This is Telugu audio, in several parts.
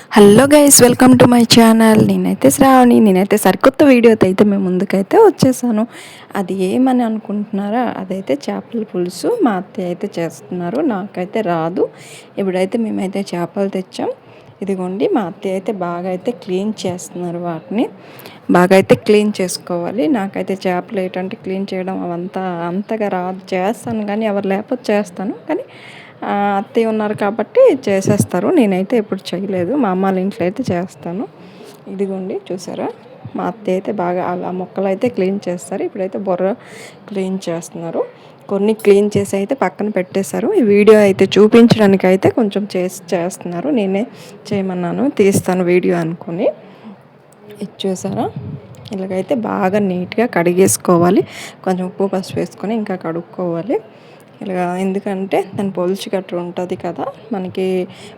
Hello guys, welcome to my channel. నేనైతే శ్రావణి. నేనైతే సరికొత్త వీడియోతో అయితే మేము ముందుకైతే వచ్చేసాను. అది ఏమని అనుకుంటున్నారా? అదైతే చేపల పులుసు మా అత్తయ్య అయితే చేస్తున్నారు. నాకైతే రాదు. ఇప్పుడైతే మేమైతే చేపలు తెచ్చాం. ఇదిగోండి, మా అత్తయ్య అయితే బాగా అయితే క్లీన్ చేస్తున్నారు. వాటిని బాగా అయితే క్లీన్ చేసుకోవాలి. నాకైతే చేపలు ఏంటంటే క్లీన్ చేయడం అవంతా అంతగా రాదు. చేస్తాను కానీ ఎవరు లేకపోతే చేస్తాను, కానీ అత్తయ్య ఉన్నారు కాబట్టి చేసేస్తారు. నేనైతే ఎప్పుడు చేయలేదు. మా అమ్మ వాళ్ళ ఇంట్లో అయితే చేస్తాను. ఇదిగోండి, చూసారా? మా అత్తయ్య అయితే బాగా ఆ మొక్కలు అయితే క్లీన్ చేస్తారు. ఇప్పుడైతే బొర్ర క్లీన్ చేస్తున్నారు. కొన్ని క్లీన్ చేసి అయితే పక్కన పెట్టేశారు. ఈ వీడియో అయితే చూపించడానికి అయితే కొంచెం చేస్తున్నారు. నేనే చేయమన్నాను, తీస్తాను వీడియో అనుకుని. ఇది చూసారా? ఇలాగైతే బాగా నీట్గా కడిగేసుకోవాలి. కొంచెం ఉప్పు పసుపు వేసుకొని ఇంకా కడుక్కోవాలి. ఇలా ఎందుకంటే దాని పొలుచు గట్ర ఉంటుంది కదా, మనకి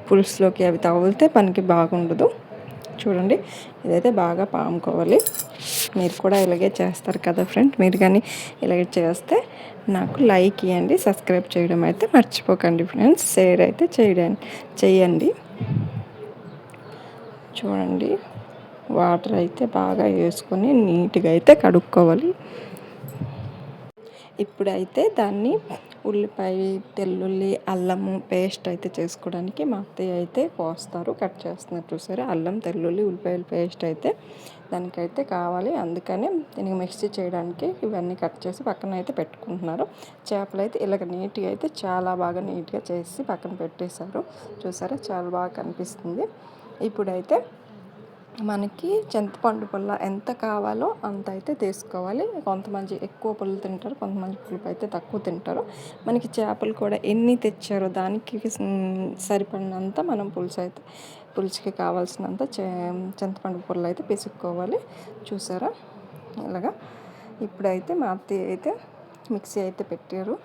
పులుసులోకి అవి తగిలితే మనకి బాగుండదు. చూడండి, ఇదైతే బాగా పాముకోవాలి. మీరు కూడా ఇలాగే చేస్తారు కదా ఫ్రెండ్. మీరు కానీ ఇలాగే చేస్తే నాకు లైక్ ఇవ్వండి, సబ్స్క్రైబ్ చేయడం అయితే మర్చిపోకండి ఫ్రెండ్స్. షేర్ అయితే చేయండి. చూడండి, వాటర్ అయితే బాగా వేసుకొని నీట్గా అయితే కడుక్కోవాలి. ఇప్పుడైతే దాన్ని ఉల్లిపాయ, తెల్లుల్లి, అల్లము పేస్ట్ అయితే చేసుకోవడానికి మా అత్తయ్య అయితే కోస్తారు, కట్ చేస్తున్నారు. చూసారా? అల్లం, తెల్లుల్లి, ఉల్లిపాయల పేస్ట్ అయితే దానికైతే కావాలి. అందుకని దీనికి మిక్సీ చేయడానికి ఇవన్నీ కట్ చేసి పక్కన అయితే పెట్టుకుంటున్నారు. చేపలు అయితే ఇలాగ నీట్గా అయితే చాలా బాగా నీట్గా చేసి పక్కన పెట్టేశారు. చూసారా? చాలా బాగా కనిపిస్తుంది. ఇప్పుడైతే మనకి చింతపండు పుల్ల ఎంత కావాలో అంత అయితే తీసుకోవాలి. కొంతమంది ఎక్కువ పుల్ల తింటారు, కొంతమంది పులుపు అయితే తక్కువ తింటారు. మనకి చేపలు కూడా ఎన్ని తెచ్చారో దానికి సరిపడినంత మనం పులుసుకి కావాల్సినంత చింతపండు పుల్ల అయితే పిసుక్కోవాలి. చూసారా? ఇలాగా ఇప్పుడైతే మా అత్తయ్య అయితే మిక్సీ అయితే పెట్టారు,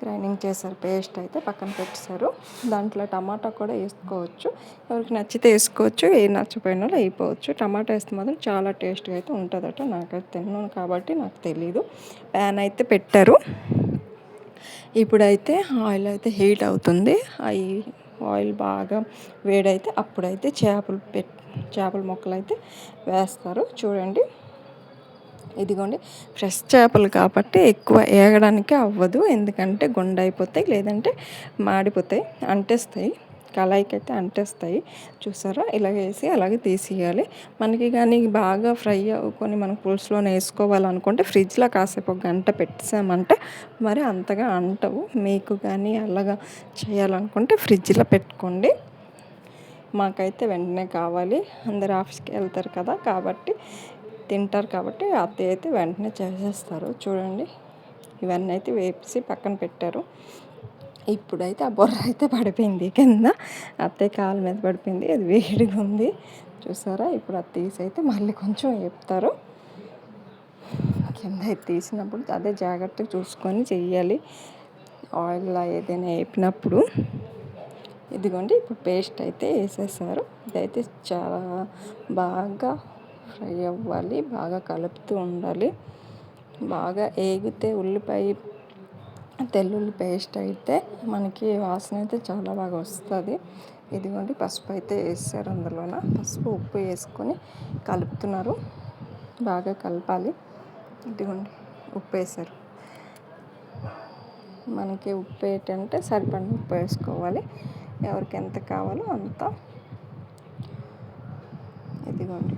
గ్రైండింగ్ చేశారు, పేస్ట్ అయితే పక్కన పెట్టేశారు. దాంట్లో టమాటా కూడా వేసుకోవచ్చు. ఎవరికి నచ్చితే వేసుకోవచ్చు, ఏ నచ్చపోయినా అయిపోవచ్చు. టమాటా వేస్తే మాత్రం చాలా టేస్ట్గా అయితే ఉంటుందట. నాకైతే తిన్నాను కాబట్టి నాకు తెలీదు. ప్యాన్ అయితే పెట్టారు. ఇప్పుడైతే ఆయిల్ అయితే హీట్ అవుతుంది. ఆయిల్ బాగా వేడైతే అప్పుడైతే చేపల ముక్కలు అయితే వేస్తారు. చూడండి, ఇదిగోండి, ఫ్రెష్ చేపలు కాబట్టి ఎక్కువ ఏగడానికి అవ్వదు. ఎందుకంటే గుండ అయిపోతాయి, లేదంటే మాడిపోతాయి, అంటేస్తాయి, కళాయికి అయితే అంటేస్తాయి. చూసారా? ఇలా వేసి అలాగే తీసేయాలి. మనకి కానీ బాగా ఫ్రై అవ్వుకొని మనం పులుసులోనే వేసుకోవాలనుకుంటే ఫ్రిడ్జ్లో కాసేపు ఒక గంట పెట్టామంటే మరి అంతగా అంటవు. మీకు కానీ అలాగా చేయాలనుకుంటే ఫ్రిడ్జ్లో పెట్టుకోండి. మాకైతే వెంటనే కావాలి. అందరు ఆఫీస్కి వెళ్తారు కదా, కాబట్టి తింటారు కాబట్టి అత్తయ్య అయితే వెంటనే చేసేస్తారు. చూడండి, ఇవన్నీ అయితే వేసి పక్కన పెట్టారు. ఇప్పుడైతే ఆ బొర్ర అయితే పడిపోయింది కింద. అత్తయ్య కాళ్ళ మీద పడిపోయింది, అది వేడిగా ఉంది. చూసారా? ఇప్పుడు అది తీసి అయితే మళ్ళీ కొంచెం వేపుతారు. కింద తీసినప్పుడు అదే జాగ్రత్తగా చూసుకొని చెయ్యాలి. ఆయిల్లో ఏదైనా వేపినప్పుడు. ఇదిగోండి, ఇప్పుడు పేస్ట్ అయితే వేసేసారు. ఇదైతే చాలా బాగా ఫ్రై అవ్వాలి, బాగా కలుపుతూ ఉండాలి. బాగా ఏగితే ఉల్లిపాయ, తెల్లుల్లి పేస్ట్ అయితే మనకి వాసన అయితే చాలా బాగా వస్తుంది. ఇదిగోండి, పసుపు అయితే వేసారు. అందులోన పసుపు, ఉప్పు వేసుకొని కలుపుతున్నారు. బాగా కలపాలి. ఇదిగోండి, ఉప్పు వేసారు. మనకి ఉప్పు ఏంటంటే సరిపడిన ఉప్పు వేసుకోవాలి, ఎవరికి ఎంత కావాలో అంత. ఇదిగోండి,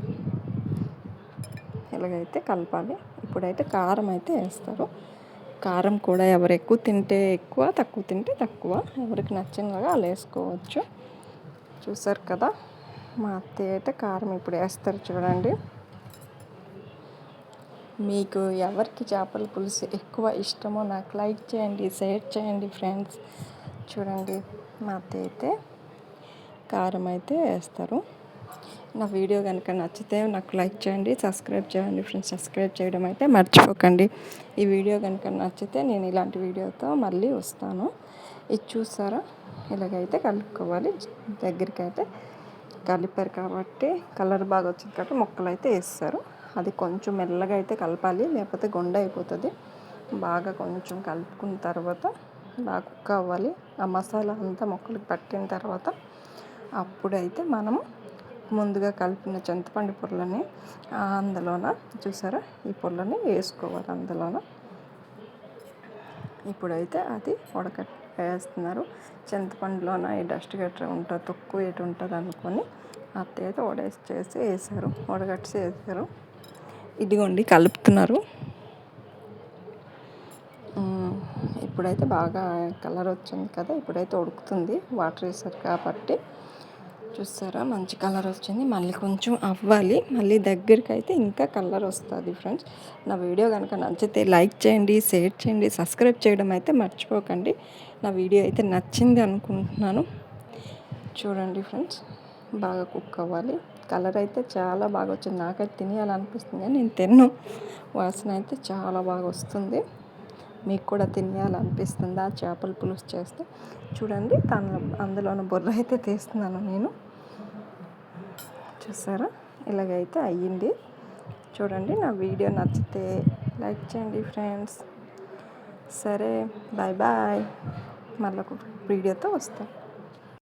ఇలాగైతే కలపాలి. ఇప్పుడైతే కారం అయితే వేస్తారు. కారం కూడా ఎవరు ఎక్కువ తింటే ఎక్కువ, తక్కువ తింటే తక్కువ, ఎవరికి నచ్చినగా అలా వేసుకోవచ్చు. చూసారు కదా? మా అత్తయ్య అయితే కారం ఇప్పుడు వేస్తారు. చూడండి, మీకు ఎవరికి చేపల పులుసు ఎక్కువ ఇష్టమో నాకు లైక్ చేయండి, షేర్ చేయండి ఫ్రెండ్స్. చూడండి, మా అత్తయ్య అయితే కారం అయితే వేస్తారు. నా వీడియో కనుక నచ్చితే నాకు లైక్ చేయండి, సబ్స్క్రైబ్ చేయండి ఫ్రెండ్స్. సబ్స్క్రైబ్ చేయడం అయితే మర్చిపోకండి. ఈ వీడియో కనుక నచ్చితే నేను ఇలాంటి వీడియోతో మళ్ళీ వస్తాను. ఇది చూసారా? ఇలాగైతే కలుపుకోవాలి. దగ్గరికి అయితే కలిపారు కాబట్టి కలర్ బాగా వచ్చింది కాబట్టి ముక్కలు అయితే వేస్తారు. అది కొంచెం మెల్లగా అయితే కలపాలి, లేకపోతే గుండ అయిపోతుంది. బాగా కొంచెం కలుపుకున్న తర్వాత బాగా కుక్ అవ్వాలి. ఆ మసాలా అంతా ముక్కలకు పట్టిన తర్వాత అప్పుడైతే మనం ముందుగా కలిపిన చింతపండు పొరలని అందులోన చూసారా ఈ పొరలని వేసుకోవాలి అందులోన. ఇప్పుడైతే అది వేస్తున్నారు. చింతపండులోన ఈ డస్ట్ గట్రా ఉంటుంది, తక్కువ ఏటి ఉంటుంది అనుకొని అత్తయ్య అయితే వేసారు, వడగట్టి వేసారు. ఇదిగోండి కలుపుతున్నారు. ఇప్పుడైతే బాగా కలర్ వచ్చింది కదా, ఇప్పుడైతే ఉడుకుతుంది, వాటర్ వేసారు కాబట్టి. చూసారా మంచి కలర్ వచ్చింది. మళ్ళీ కొంచెం అవ్వాలి, మళ్ళీ దగ్గరికి అయితే ఇంకా కలర్ వస్తుంది. ఫ్రెండ్స్, నా వీడియో కనుక నచ్చితే లైక్ చేయండి, షేర్ చేయండి, సబ్స్క్రైబ్ చేయడం అయితే మర్చిపోకండి. నా వీడియో అయితే నచ్చింది అనుకుంటున్నాను. చూడండి ఫ్రెండ్స్, బాగా కుక్ అవ్వాలి. కలర్ అయితే చాలా బాగా వచ్చింది. నాకైతే తినేయాలనిపిస్తుంది, నేను తిన్ను. వాసన అయితే చాలా బాగా వస్తుంది. మీకు కూడా తినేయాలనిపిస్తుందా చేపల పులుసు చేస్తే? చూడండి అందులోని బొర్ర అయితే తీస్తున్నాను నేను. చూసారా ఇలాగైతే అయ్యింది. చూడండి, నా వీడియో నచ్చితే లైక్ చేయండి ఫ్రెండ్స్. సరే, బాయ్ బాయ్. మళ్ళీ ఒక వీడియోతో వస్తాను.